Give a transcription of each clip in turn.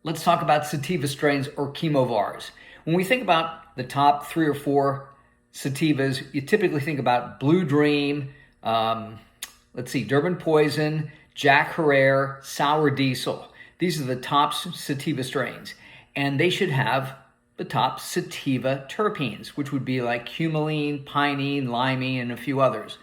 Let's talk about sativa strains or chemovars. When we think about the top 3 or 4 sativas, you typically think about Blue Dream, Durban Poison, Jack Herer, Sour Diesel. These are the top sativa strains, and they should have the top sativa terpenes, which would be like humulene, pinene, limonene, and a few others.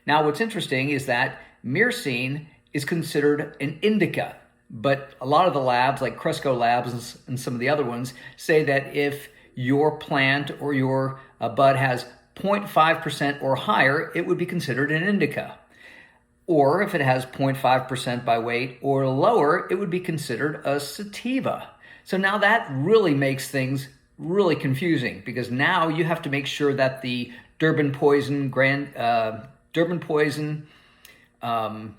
Now, what's interesting is that myrcene is considered an indica, but a lot of the labs, like Cresco Labs and some of the other ones, say that if your plant or your bud has 0.5% or higher, it would be considered an indica. Or if it has 0.5% by weight or lower, it would be considered a sativa. So now that really makes things really confusing, because now you have to make sure that the Durban Poison,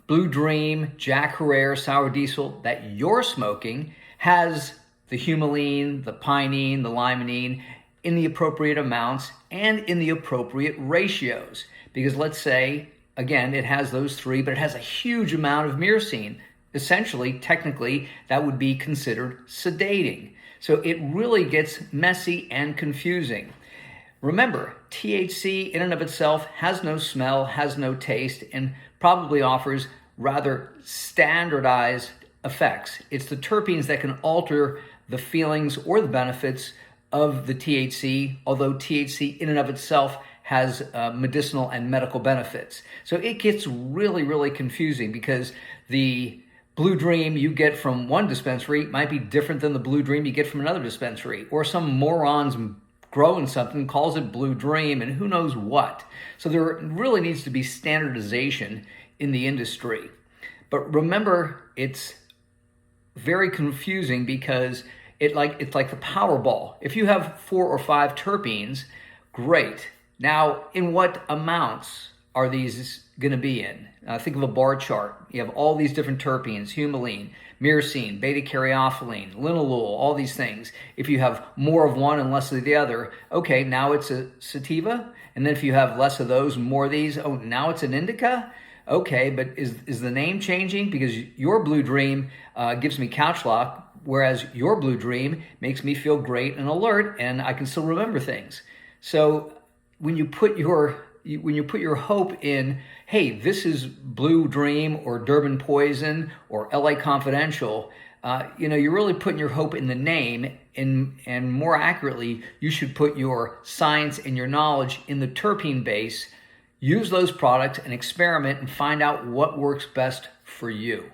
Blue Dream, Jack Herer, Sour Diesel that you're smoking has the humulene, the pinene, the limonene in the appropriate amounts and in the appropriate ratios. Because let's say, again, it has those 3, but it has a huge amount of myrcene. Essentially, technically, that would be considered sedating. So it really gets messy and confusing. Remember, THC in and of itself has no smell, has no taste, and probably offers rather standardized effects. It's the terpenes that can alter the feelings or the benefits of the THC, although THC in and of itself has medicinal and medical benefits. So it gets really, really confusing, because the Blue Dream you get from one dispensary might be different than the Blue Dream you get from another dispensary, or some morons growing something calls it Blue Dream and who knows what. So there really needs to be standardization in the industry. But remember, it's very confusing because it's like the Powerball. If you have 4 or 5 terpenes, great. Now, in what amounts are these going to be in? Think of a bar chart. You have all these different terpenes: humulene, myrcene, beta-caryophyllene, linalool, all these things. If you have more of one and less of the other, okay, now it's a sativa. And then if you have less of those and more of these, oh, now it's an indica. Okay, but is the name changing? Because your Blue Dream gives me couch lock, whereas your Blue Dream makes me feel great and alert, and I can still remember things. So when you put your hope in, hey, this is Blue Dream or Durban Poison or LA Confidential, you're really putting your hope in the name, and more accurately, you should put your science and your knowledge in the terpene base. Use those products and experiment and find out what works best for you.